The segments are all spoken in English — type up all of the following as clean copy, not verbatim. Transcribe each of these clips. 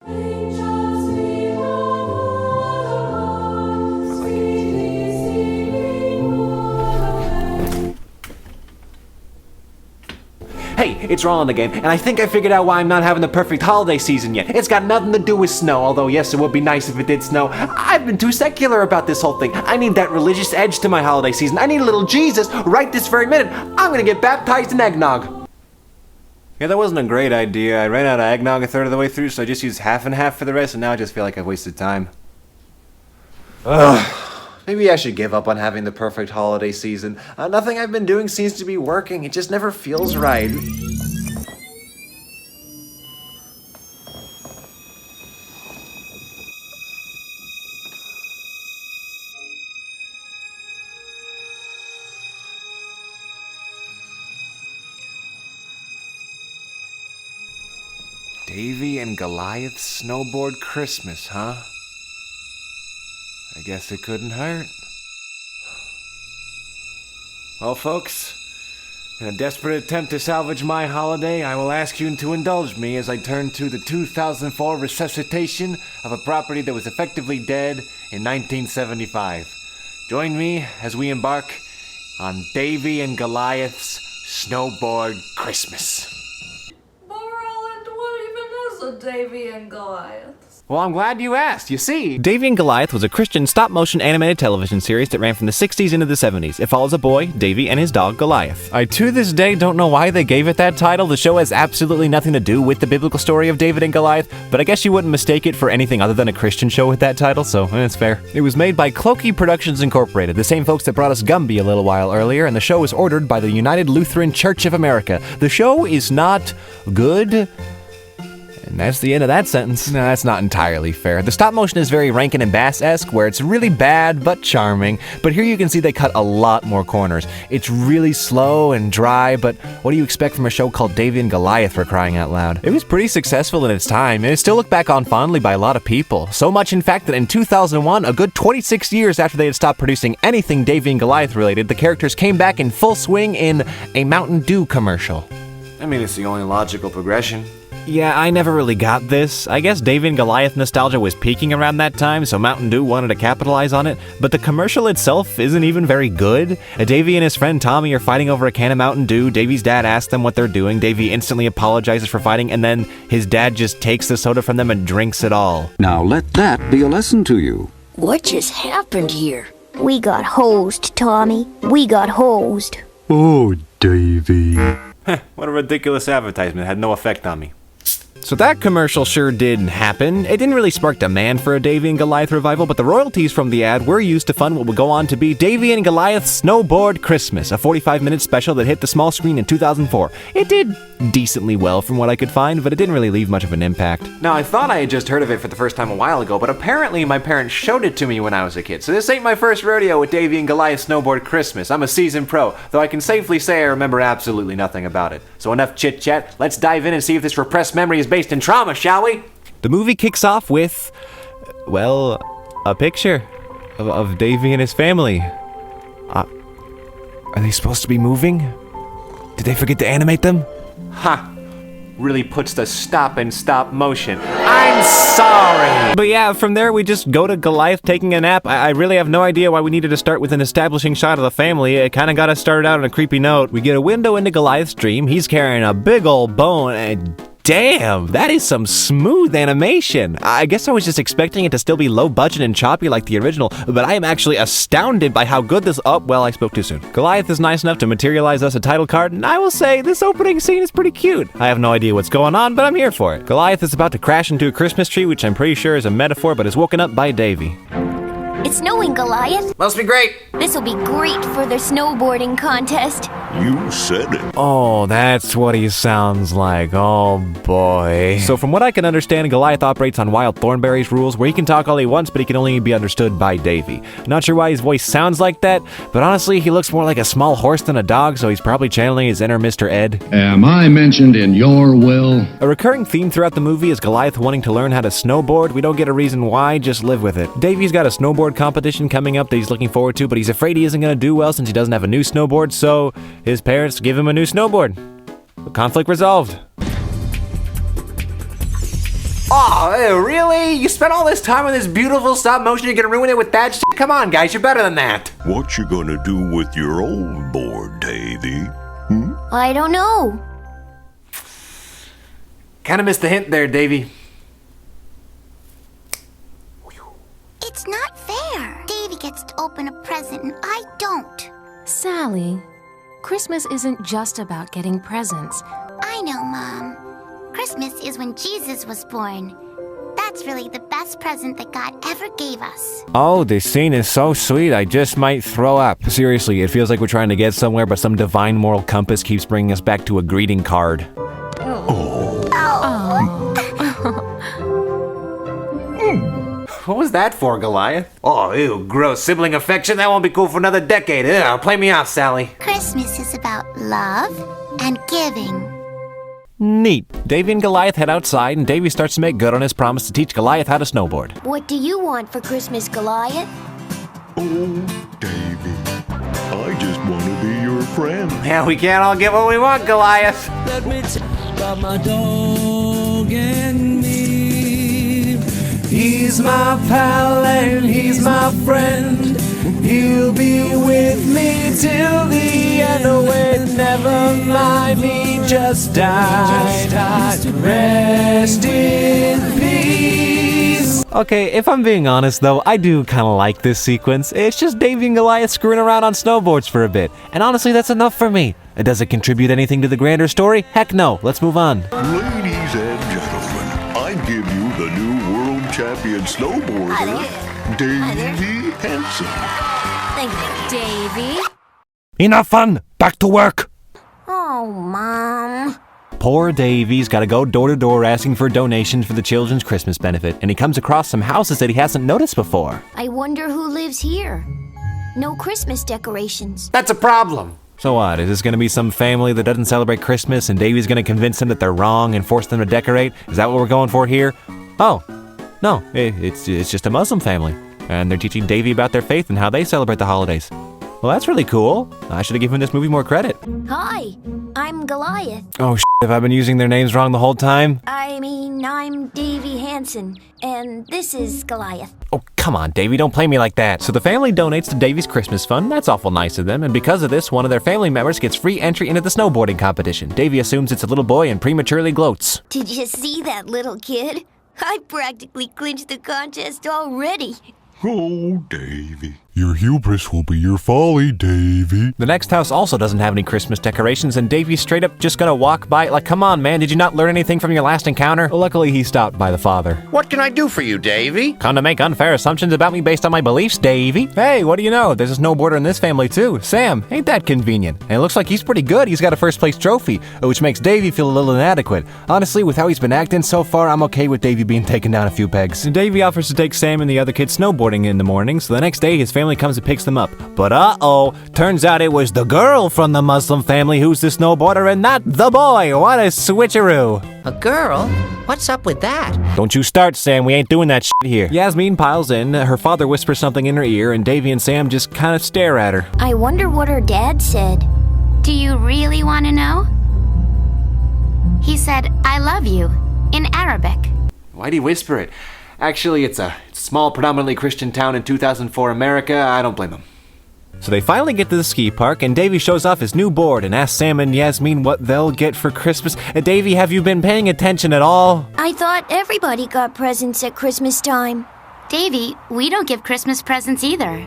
Hey, it's Roland again, and I think I figured out why I'm not having the perfect holiday season yet. It's got nothing to do with snow, although yes, it would be nice if it did snow. I've been too secular about this whole thing. I need that religious edge to my holiday season. I need a little Jesus right this very minute. I'm gonna get baptized in eggnog. Yeah, that wasn't a great idea. I ran out of eggnog a third of the way through, so I just used half and half for the rest, and now I just feel like I've wasted time. Ugh. Maybe I should give up on having the perfect holiday season. Nothing I've been doing seems to be working. It just never feels right. Davey and Goliath Snowboard Christmas, huh? I guess it couldn't hurt. Well, folks, in a desperate attempt to salvage my holiday, I will ask you to indulge me as I turn to the 2004 resuscitation of a property that was effectively dead in 1975. Join me as we embark on Davey and Goliath's Snowboard Christmas. But Roland, what even is a Davey and Goliath? Well, I'm glad you asked. You see, Davey and Goliath was a Christian stop-motion animated television series that ran from the 60s into the 70s. It follows a boy, Davey, and his dog, Goliath. I, to this day, don't know why they gave it that title. The show has absolutely nothing to do with the biblical story of David and Goliath, but I guess you wouldn't mistake it for anything other than a Christian show with that title, so it's fair. It was made by Clokey Productions Incorporated, the same folks that brought us Gumby a little while earlier, and the show was ordered by the United Lutheran Church of America. The show is not good. And that's the end of that sentence. No, that's not entirely fair. The stop motion is very Rankin and Bass-esque, where it's really bad but charming. But here you can see they cut a lot more corners. It's really slow and dry, but what do you expect from a show called Davey and Goliath, for crying out loud? It was pretty successful in its time, and it's still looked back on fondly by a lot of people. So much, in fact, that in 2001, a good 26 years after they had stopped producing anything Davey and Goliath related, the characters came back in full swing in a Mountain Dew commercial. I mean, it's the only logical progression. Yeah, I never really got this. I guess Davey and Goliath nostalgia was peaking around that time, so Mountain Dew wanted to capitalize on it, but the commercial itself isn't even very good. Davey and his friend Tommy are fighting over a can of Mountain Dew. Davey's dad asks them what they're doing. Davey instantly apologizes for fighting, and then his dad just takes the soda from them and drinks it all. Now let that be a lesson to you. What just happened here? We got hosed, Tommy. We got hosed. Oh, Davey. What a ridiculous advertisement. It had no effect on me. So that commercial sure did happen. It didn't really spark demand for a Davey and Goliath revival, but the royalties from the ad were used to fund what would go on to be Davey and Goliath Snowboard Christmas, a 45-minute special that hit the small screen in 2004. It did decently well from what I could find, but it didn't really leave much of an impact. Now, I thought I had just heard of it for the first time a while ago, but apparently my parents showed it to me when I was a kid, so this ain't my first rodeo with Davey and Goliath Snowboard Christmas. I'm a seasoned pro, though I can safely say I remember absolutely nothing about it. So enough chit-chat, let's dive in and see if this repressed memory is based in trauma, shall we? The movie kicks off with, well, a picture of Davey and his family. Are they supposed to be moving? Did they forget to animate them? Ha! Really puts the stop in stop motion. I'm sorry! But yeah, from there we just go to Goliath taking a nap. I really have no idea why we needed to start with an establishing shot of the family. It kind of got us started out on a creepy note. We get a window into Goliath's dream. He's carrying a big old bone, and damn, that is some smooth animation. I guess I was just expecting it to still be low budget and choppy like the original, but I am actually astounded by how good this... Oh, well, I spoke too soon. Goliath is nice enough to materialize us a title card, and I will say this opening scene is pretty cute. I have no idea what's going on, but I'm here for it. Goliath is about to crash into a Christmas tree, which I'm pretty sure is a metaphor, but is woken up by Davey. It's snowing, Goliath. Must be great. This'll be great for the snowboarding contest. You said it. Oh, that's what he sounds like. Oh, boy. So from what I can understand, Goliath operates on Wild Thornberry's rules, where he can talk all he wants, but he can only be understood by Davey. Not sure why his voice sounds like that, but honestly, he looks more like a small horse than a dog, so he's probably channeling his inner Mr. Ed. Am I mentioned in your will? A recurring theme throughout the movie is Goliath wanting to learn how to snowboard. We don't get a reason why, just live with it. Davey's got a snowboard competition coming up that he's looking forward to, but he's afraid he isn't going to do well since he doesn't have a new snowboard, so his parents give him a new snowboard. Conflict resolved. Oh, really? You spent all this time on this beautiful stop motion, you're gonna ruin it with that shit? Come on, guys, you're better than that. What you gonna do with your old board, Davey? I don't know. Kinda missed the hint there, Davey. It's not fair. Davy gets to open a present and I don't. Sally, Christmas isn't just about getting presents. I know, Mom. Christmas is when Jesus was born. That's really the best present that God ever gave us. Oh, this scene is so sweet, I just might throw up. Seriously, it feels like we're trying to get somewhere, but some divine moral compass keeps bringing us back to a greeting card. What was that for, Goliath? Oh, ew, gross. Sibling affection? That won't be cool for another decade. Ew, play me off, Sally. Christmas is about love and giving. Neat. Davey and Goliath head outside, and Davey starts to make good on his promise to teach Goliath how to snowboard. What do you want for Christmas, Goliath? Oh, Davey, I just want to be your friend. Yeah, we can't all get what we want, Goliath. Let me tell you about my dog and me. He's my pal and he's my friend. He'll be with me till the end. Oh, wait, never mind me, just died. Rest in peace. Okay, if I'm being honest though, I do kind of like this sequence. It's just Davey and Goliath screwing around on snowboards for a bit. And honestly, that's enough for me. Does it contribute anything to the grander story? Heck no. Let's move on. Ladies and gentlemen, I give you the new world champion snowboarder, Davey Hansen. Thank you. Davy? Enough fun! Back to work! Oh, Mom. Poor Davey's got to go door to door asking for donations for the children's Christmas benefit, and he comes across some houses that he hasn't noticed before. I wonder who lives here. No Christmas decorations. That's a problem. So what, is this going to be some family that doesn't celebrate Christmas and Davey's going to convince them that they're wrong and force them to decorate? Is that what we're going for here? Oh, no, it's just a Muslim family, and they're teaching Davey about their faith and how they celebrate the holidays. Well, that's really cool. I should have given this movie more credit. Hi, I'm Goliath. Oh, have I been using their names wrong the whole time? I mean, I'm Davey Hansen, and this is Goliath. Oh, come on, Davey, don't play me like that. So the family donates to Davey's Christmas fund. That's awful nice of them. And because of this, one of their family members gets free entry into the snowboarding competition. Davey assumes it's a little boy and prematurely gloats. Did you see that little kid? I practically clinched the contest already. Oh, Davey. Your hubris will be your folly, Davey. The next house also doesn't have any Christmas decorations, and Davey's straight up just gonna walk by like, come on, man, did you not learn anything from your last encounter? Well, luckily, he's stopped by the father. What can I do for you, Davey? Come to make unfair assumptions about me based on my beliefs, Davey. Hey, what do you know? There's a snowboarder in this family, too. Sam, ain't that convenient? And it looks like he's pretty good. He's got a first place trophy, which makes Davey feel a little inadequate. Honestly, with how he's been acting so far, I'm okay with Davey being taken down a few pegs. And Davey offers to take Sam and the other kids snowboarding in the morning, so the next day his family comes and picks them up. But uh-oh, turns out it was the girl from the Muslim family who's the snowboarder and not the boy. What a switcheroo. A girl? What's up with that? Don't you start, Sam. We ain't doing that shit here. Yasmin piles in. Her father whispers something in her ear, and Davey and Sam just kind of stare at her. I wonder what her dad said. Do you really want to know? He said, I love you, in Arabic. Why'd he whisper it? Actually, it's a small, predominantly Christian town in 2004 America. I don't blame him. So they finally get to the ski park, and Davey shows off his new board and asks Sam and Yasmin what they'll get for Christmas. Davey, have you been paying attention at all? I thought everybody got presents at Christmas time. Davy, we don't give Christmas presents either.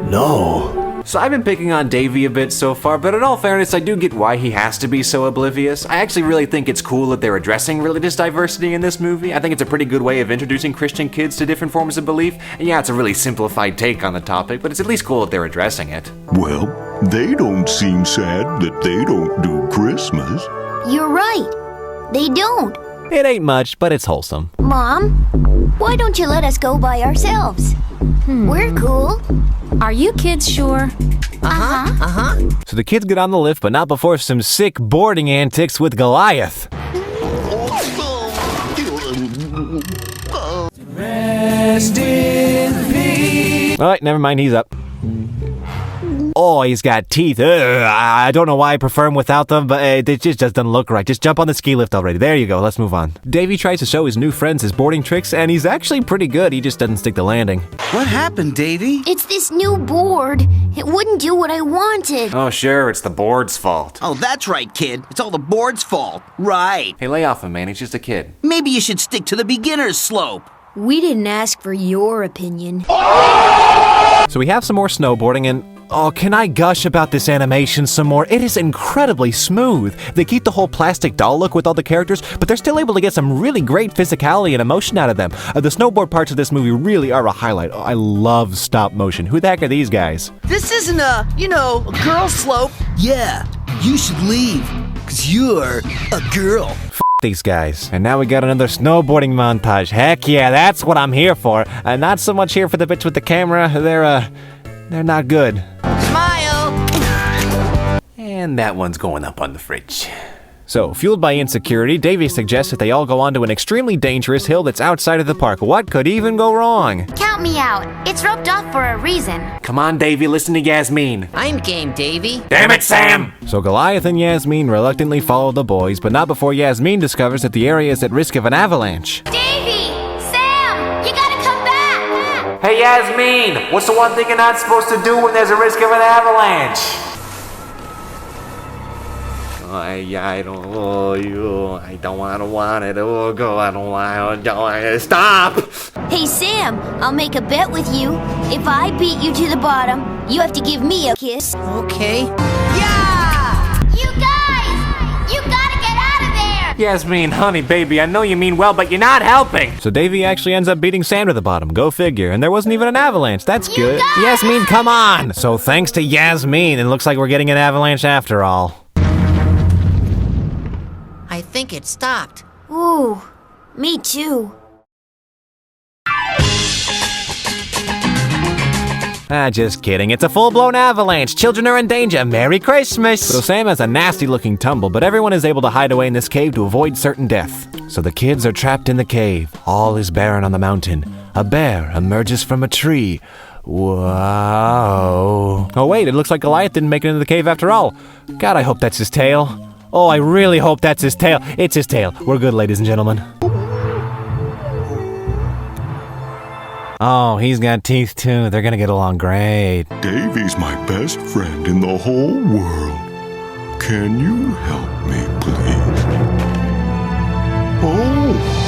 No. So I've been picking on Davey a bit so far, but in all fairness, I do get why he has to be so oblivious. I actually really think it's cool that they're addressing religious diversity in this movie. I think it's a pretty good way of introducing Christian kids to different forms of belief. And yeah, it's a really simplified take on the topic, but it's at least cool that they're addressing it. Well, they don't seem sad that they don't do Christmas. You're right. They don't. It ain't much, but it's wholesome. Mom, why don't you let us go by ourselves? We're cool. Are you kids sure? So the kids get on the lift, but not before some sick boarding antics with Goliath. Rest in peace. Alright, never mind, he's up. Oh, he's got teeth. Ugh, I don't know why I prefer him without them, but it just doesn't look right. Just jump on the ski lift already. There you go. Let's move on. Davey tries to show his new friends his boarding tricks, and he's actually pretty good. He just doesn't stick the landing. What happened, Davey? It's this new board. It wouldn't do what I wanted. Oh, sure, it's the board's fault. Oh, that's right, kid. It's all the board's fault. Right. Hey, lay off him, man. He's just a kid. Maybe you should stick to the beginner's slope. We didn't ask for your opinion. So we have some more snowboarding, and oh, can I gush about this animation some more? It is incredibly smooth. They keep the whole plastic doll look with all the characters, but they're still able to get some really great physicality and emotion out of them. The snowboard parts of this movie really are a highlight. Oh, I love stop motion. Who the heck are these guys? This isn't a girl slope. Yeah, you should leave, 'cause you're a girl. These guys. And now we got another snowboarding montage. Heck yeah, that's what I'm here for. Not so much here for the bits with the camera. They're not good. Smile! And that one's going up on the fridge. So, fueled by insecurity, Davey suggests that they all go onto an extremely dangerous hill that's outside of the park. What could even go wrong? Count me out. It's roped off for a reason. Come on, Davey, listen to Yasmin. I'm game, Davey. Damn it, Sam! So Goliath and Yasmin reluctantly follow the boys, but not before Yasmin discovers that the area is at risk of an avalanche. Davey! Sam! You gotta come back! Hey, Yasmin! What's the one thing you're not supposed to do when there's a risk of an avalanche? I don't want it. Oh, go. I don't want it. Stop! Hey, Sam, I'll make a bet with you. If I beat you to the bottom, you have to give me a kiss. Okay. Yeah! You guys! You gotta get out of there! Yasmin, honey, baby, I know you mean well, but you're not helping. So Davey actually ends up beating Sam to the bottom. Go figure. And there wasn't even an avalanche. That's good. Yasmin, come on! So thanks to Yasmin, it looks like we're getting an avalanche after all. I think it stopped. Ooh, me too. Just kidding. It's a full-blown avalanche. Children are in danger. Merry Christmas! So Sam has a nasty-looking tumble, but everyone is able to hide away in this cave to avoid certain death. So the kids are trapped in the cave. All is barren on the mountain. A bear emerges from a tree. Whoa. Oh wait, it looks like Goliath didn't make it into the cave after all. God, I hope that's his tail. Oh, I really hope that's his tail. It's his tail. We're good, ladies and gentlemen. Oh, he's got teeth too. They're gonna get along great. Davey's my best friend in the whole world. Can you help me, please? Oh!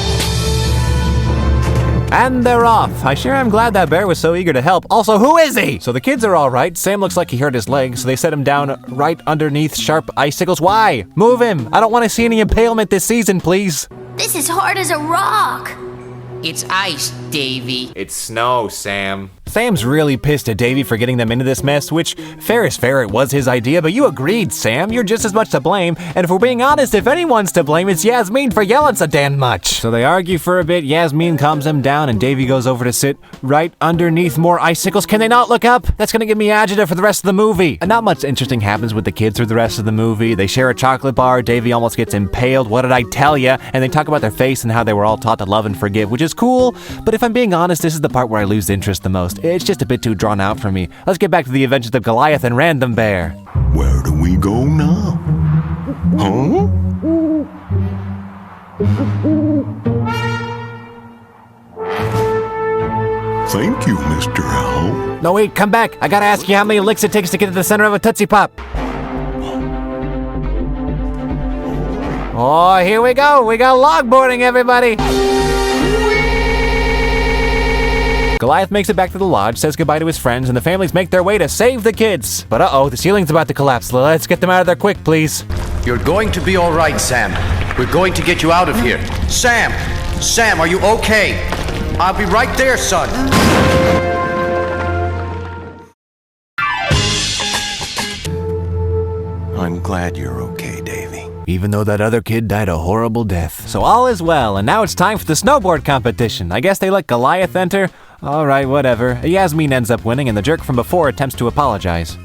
And they're off. I sure am glad that bear was so eager to help. Also, who is he? So the kids are all right. Sam looks like he hurt his leg, so they set him down right underneath sharp icicles. Why? Move him. I don't want to see any impalement this season, please. This is hard as a rock. It's ice, Davey. It's snow, Sam. Sam's really pissed at Davey for getting them into this mess, which, fair is fair, it was his idea, but you agreed, Sam. You're just as much to blame, and if we're being honest, if anyone's to blame, it's Yasmin for yelling so damn much. So they argue for a bit, Yasmin calms them down, and Davey goes over to sit right underneath more icicles. Can they not look up? That's gonna give me agita for the rest of the movie. And not much interesting happens with the kids through the rest of the movie. They share a chocolate bar, Davey almost gets impaled, what did I tell ya? And they talk about their face and how they were all taught to love and forgive, which is cool, but if I'm being honest, this is the part where I lose interest the most. It's just a bit too drawn out for me. Let's get back to the adventures of Goliath and Random Bear. Where do we go now? Huh? Thank you, Mr. Owl. No, wait, come back. I gotta ask you how many licks it takes to get to the center of a Tootsie Pop. Oh, here we go. We got logboarding, everybody. Goliath makes it back to the lodge, says goodbye to his friends, and the families make their way to save the kids. But uh-oh, the ceiling's about to collapse. Let's get them out of there quick, please. You're going to be all right, Sam. We're going to get you out of here. Sam! Sam, are you okay? I'll be right there, son. I'm glad you're okay, Davey. Even though that other kid died a horrible death. So all is well, and now it's time for the snowboard competition. I guess they let Goliath enter? Alright, whatever. Yasmin ends up winning, and the jerk from before attempts to apologize.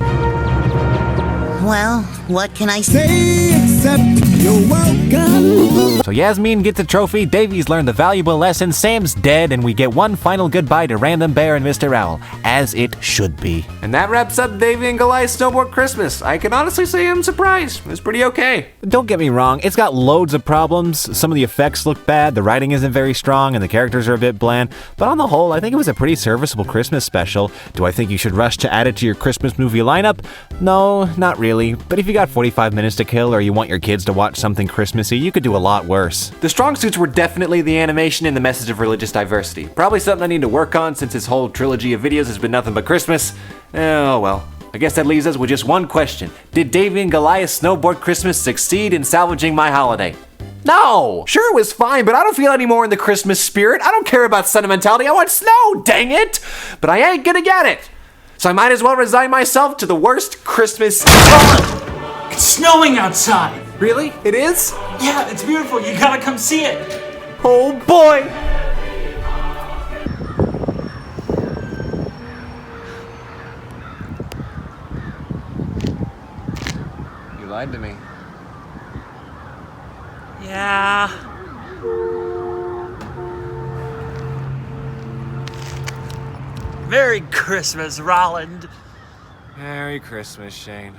Well, what can I say except you're welcome? So Yasmin gets a trophy, Davey's learned the valuable lesson, Sam's dead, and we get one final goodbye to Random Bear and Mr. Owl, as it should be. And that wraps up Davey and Goliath Snowboard Christmas. I can honestly say I'm surprised. It was pretty okay. Don't get me wrong, it's got loads of problems. Some of the effects look bad, the writing isn't very strong, and the characters are a bit bland. But on the whole, I think it was a pretty serviceable Christmas special. Do I think you should rush to add it to your Christmas movie lineup? No, not really. But if you got 45 minutes to kill, or you want your kids to watch something Christmassy, you could do a lot worse. The strong suits were definitely the animation and the message of religious diversity. Probably something I need to work on since this whole trilogy of videos has been nothing but Christmas. Oh well. I guess that leaves us with just one question. Did Davey and Goliath Snowboard Christmas succeed in salvaging my holiday? No! Sure, it was fine, but I don't feel any more in the Christmas spirit. I don't care about sentimentality. I want snow, dang it! But I ain't gonna get it. So I might as well resign myself to the worst Christmas. It's snowing outside. Really? It is? Yeah, it's beautiful. You gotta come see it. Oh boy! You lied to me. Yeah. Merry Christmas, Roland. Merry Christmas, Shane.